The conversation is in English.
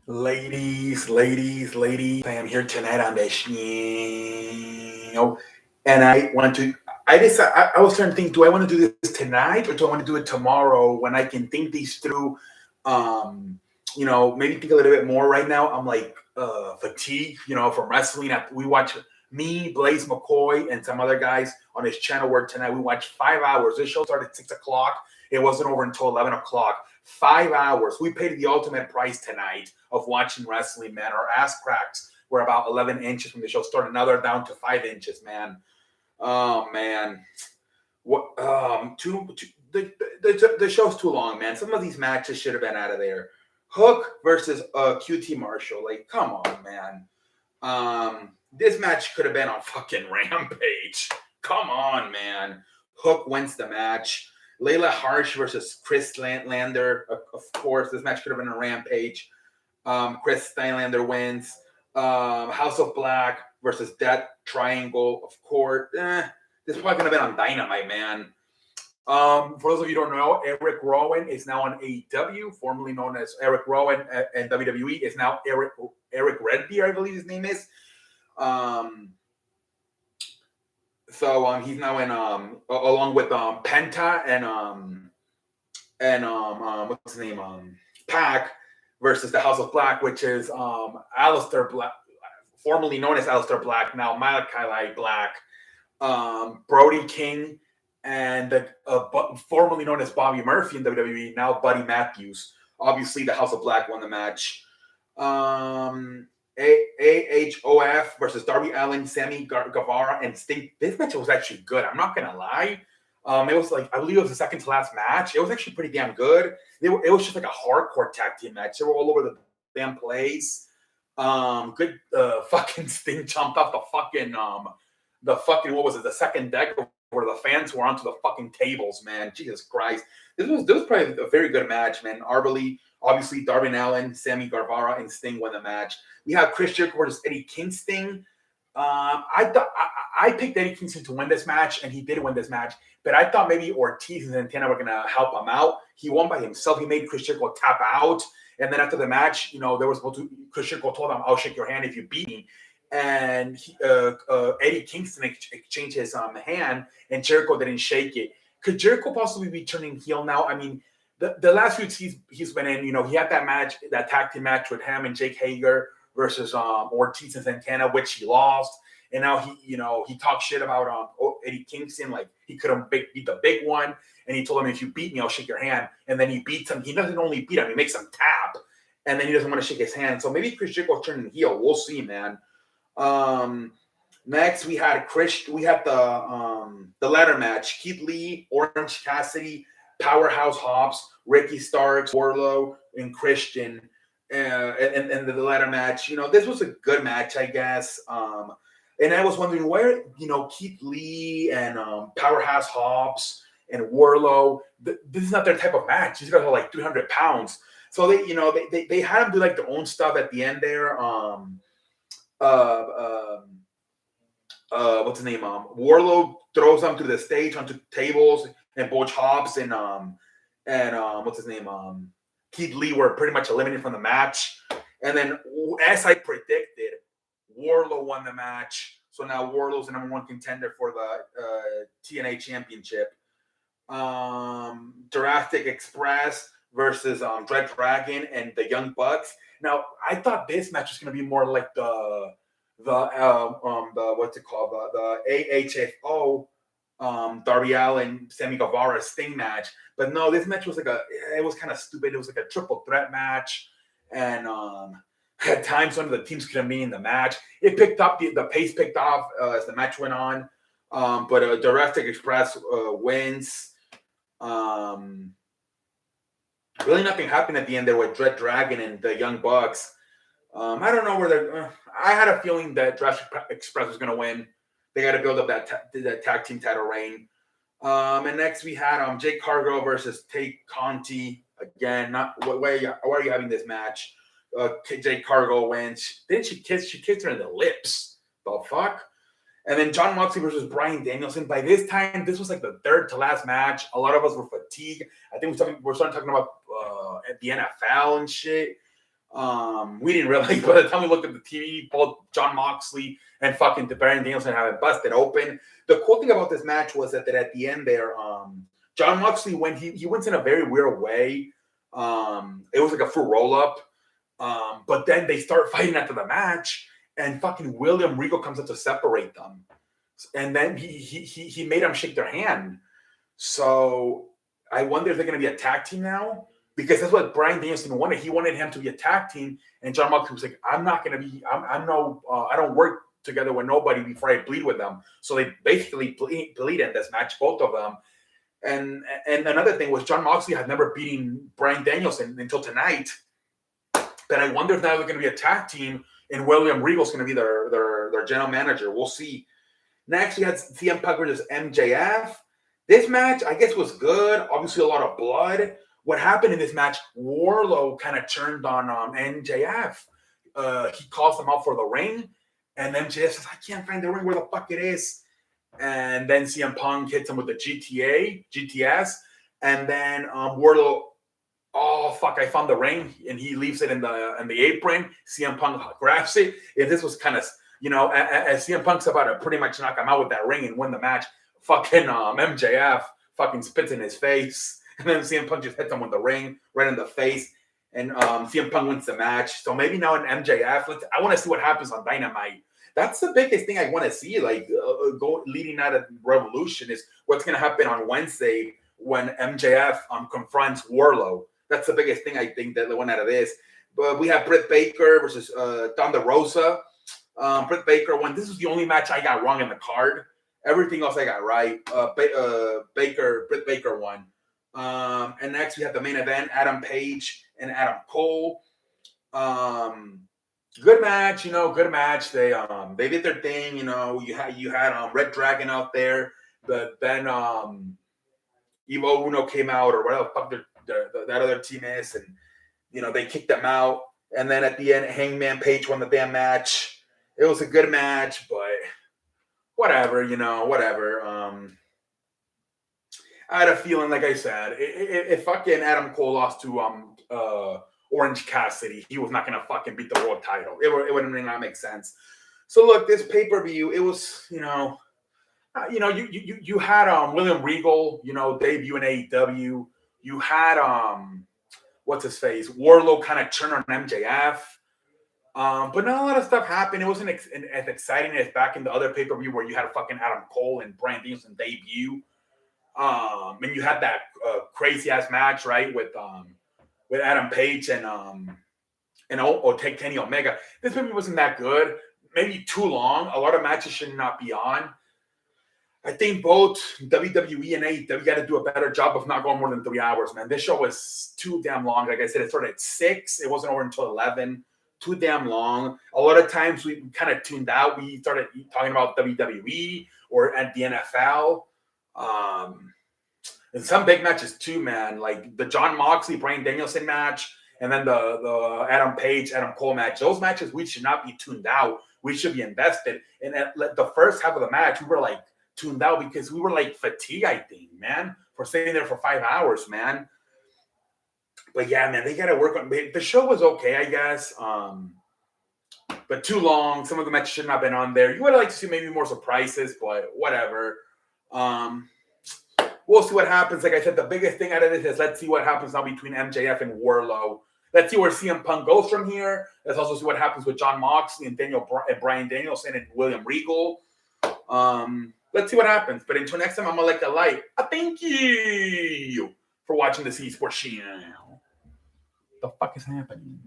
Ladies, I am here tonight on the show, and I want to. I decided I was trying to think: do I want to do this tonight, or do I want to do it tomorrow when I can think these through? Um, maybe think a little bit more. Right now, I'm like fatigued. From wrestling. We watch me, Blaze McCoy, and some other guys on his channel. Where tonight we watched 5 hours. This show started at 6 o'clock. It wasn't over until 11 o'clock. 5 hours. We paid the ultimate price tonight of watching wrestling, man. Our ass cracks were about 11 inches when the show started. Now they're down to 5 inches, man. Oh man, what? The show's too long, man. Some of these matches should have been out of there. Hook versus QT Marshall. Like, come on, man. This match could have been on fucking Rampage. Come on, man. Hook wins the match. Layla Harsh versus Chris Lander. Of course, this match could have been a Rampage. Chris Steinlander wins. House of Black versus Death Triangle. Of course, this is probably gonna be on Dynamite, man. For those of you who don't know, Eric Rowan is now on AEW, formerly known as Eric Rowan, and WWE is now Eric Redbeard, I believe his name is. So he's now in along with Penta and what's his name, Pac versus the House of Black, which is Aleister Black, formerly known as Aleister Black, now Malachi Black, Brody King, and formerly known as Bobby Murphy in WWE, now Buddy Matthews. Obviously, the House of Black won the match. AHOF versus Darby Allin, Sammy Guevara, and Sting. This match was actually good. I'm not gonna lie. It was like, I believe it was the second to last match. It was actually pretty damn good. It was just like a hardcore tag team match. They were all over the damn place. Good fucking Sting jumped off the fucking what was it, the second deck where the fans were onto the fucking tables, man. Jesus Christ. This was probably a very good match, man. Obviously, Darby Allin, Sammy Guevara, and Sting won the match. We have Chris Jericho versus Eddie Kingston. I picked Eddie Kingston to win this match, and he did win this match. But I thought maybe Ortiz and Santana were gonna help him out. He won by himself. He made Chris Jericho tap out, and then after the match, there was supposed to. Chris Jericho told him, "I'll shake your hand if you beat me." And Eddie Kingston exchanged his hand, and Jericho didn't shake it. Could Jericho possibly be turning heel now? I mean, the last few he's been in, he had that match, that tag team match with him and Jake Hager versus Ortiz and Santana, which he lost. And now he talked shit about Eddie Kingston, like he couldn't beat the big one. And he told him, if you beat me, I'll shake your hand. And then he beats him. He doesn't only beat him, he makes him tap. And then he doesn't want to shake his hand. So maybe Chris Jericho's turning heel. We'll see, man. Next we had the ladder match. Keith Lee, Orange Cassidy, Powerhouse Hobbs, Ricky Starks, Wardlow, and Christian. And the ladder match, this was a good match, I guess. And I was wondering where, Keith Lee and Powerhouse Hobbs and Wardlow, this is not their type of match. These guys are like 300 pounds. So they had them do like their own stuff at the end there. What's his name? Wardlow throws them to the stage onto tables, and both Hobbs and what's his name? Keith Lee were pretty much eliminated from the match. And then, as I predicted, Wardlow won the match. So now Wardlow's the number one contender for the TNA Championship. Jurassic Express versus Dread Dragon and the Young Bucks. Now, I thought this match was going to be more like the what's it called? The AHFO Darby Allin, Sammy Guevara Sting match. But no, this match was it was kind of stupid. It was like a triple threat match. And at times, one of the teams could have been in the match. It picked up, the pace picked off as the match went on. But Jurassic Express wins. Really nothing happened at the end there with Dread Dragon and the Young Bucks. I don't know where they're. I had a feeling that Jurassic Express was going to win. They got to build up that tag team title reign. And next we had Jake Cargill versus Tay Conti. Again, why are you having this match? Jake Cargill wins. Didn't she kiss? She kissed her in the lips. The fuck? And then Jon Moxley versus Bryan Danielson. By this time, this was like the third to last match. A lot of us were fatigued. I think we're starting talking about the NFL and shit. We didn't realize by the time we looked at the TV, both Jon Moxley and fucking Bryan Danielson have it busted open. The cool thing about this match was that at the end there, Jon Moxley, when he wins in a very weird way. It was like a full roll up. But then they start fighting after the match, and fucking William Regal comes up to separate them. And then he made them shake their hand. So I wonder if they're going to be a tag team now, because that's what Bryan Danielson wanted. He wanted him to be a tag team, and Jon Moxley was like, "I'm not going to be. I don't work together with nobody before I bleed with them." So they basically bleed in this match, both of them. And another thing was Jon Moxley had never beaten Bryan Danielson until tonight. But I wonder if now they're going to be a tag team, and William Regal's going to be their general manager. We'll see. Next, we had CM Punk versus MJF. This match, I guess, was good. Obviously, a lot of blood. What happened in this match, Wardlow kind of turned on MJF. He calls him out for the ring, and MJF says, "I can't find the ring. Where the fuck it is?" And then CM Punk hits him with the GTS. And then Wardlow, "Oh, fuck, I found the ring." And he leaves it in the apron. CM Punk grabs it. If this was kind of, as CM Punk's about to pretty much knock him out with that ring and win the match, fucking MJF fucking spits in his face. And then CM Punk just hits him with the ring right in the face. And CM Punk wins the match. So maybe now in MJF, I want to see what happens on Dynamite. That's the biggest thing I want to see, leading out of Revolution, is what's going to happen on Wednesday when MJF confronts Wardlow. That's the biggest thing I think that went out of this. But we have Britt Baker versus Thunder Rosa. Britt Baker won. This was the only match I got wrong in the card. Everything else I got right. Britt Baker won. And next we have the main event: Adam Page and Adam Cole. Good match, good match. They did their thing, You had Red Dragon out there, but then Evo Uno came out, or whatever the fuck that other team is, and they kicked them out. And then at the end, Hangman Page won the damn match. It was a good match, but whatever, whatever. I had a feeling, like I said, if fucking Adam Cole lost to Orange Cassidy, he was not going to fucking beat the world title. It wouldn't really not make sense. So look, this pay-per-view, it was, you had William Regal, debut in AEW. You had what's his face, Wardlow kind of turn on MJF. But not a lot of stuff happened. It wasn't as exciting as back in the other pay-per-view where you had a fucking Adam Cole and Bryan Danielson debut. And you had that crazy ass match, right, with Adam Page and take Kenny Omega. This movie wasn't that good. Maybe too long. A lot of matches should not be on. I think both WWE and AEW got to do a better job of not going more than 3 hours, man. This show was too damn long. Like I said, it started at 6. It wasn't over until 11. Too damn long. A lot of times we kind of tuned out. We started talking about WWE or at the NFL. And some big matches too, man. Like the Jon Moxley, Bryan Danielson match, and then the Adam Page, Adam Cole match. Those matches, we should not be tuned out. We should be invested. And at the first half of the match, we were like tuned out because we were like fatigued, I think, man, for sitting there for 5 hours, man. But yeah, man, they got to work on. The show was okay, I guess, but too long. Some of the matches should not have been on there. You would have liked to see maybe more surprises, but whatever. We'll see what happens. Like I said, the biggest thing out of this is let's see what happens now between MJF and Wardlow. Let's see where CM Punk goes from here. Let's also see what happens with Jon Moxley and Bryan Danielson and William Regal. Let's see what happens. But until next time, I'm going to like the light. Thank you for watching the C Sports channel. The fuck is happening?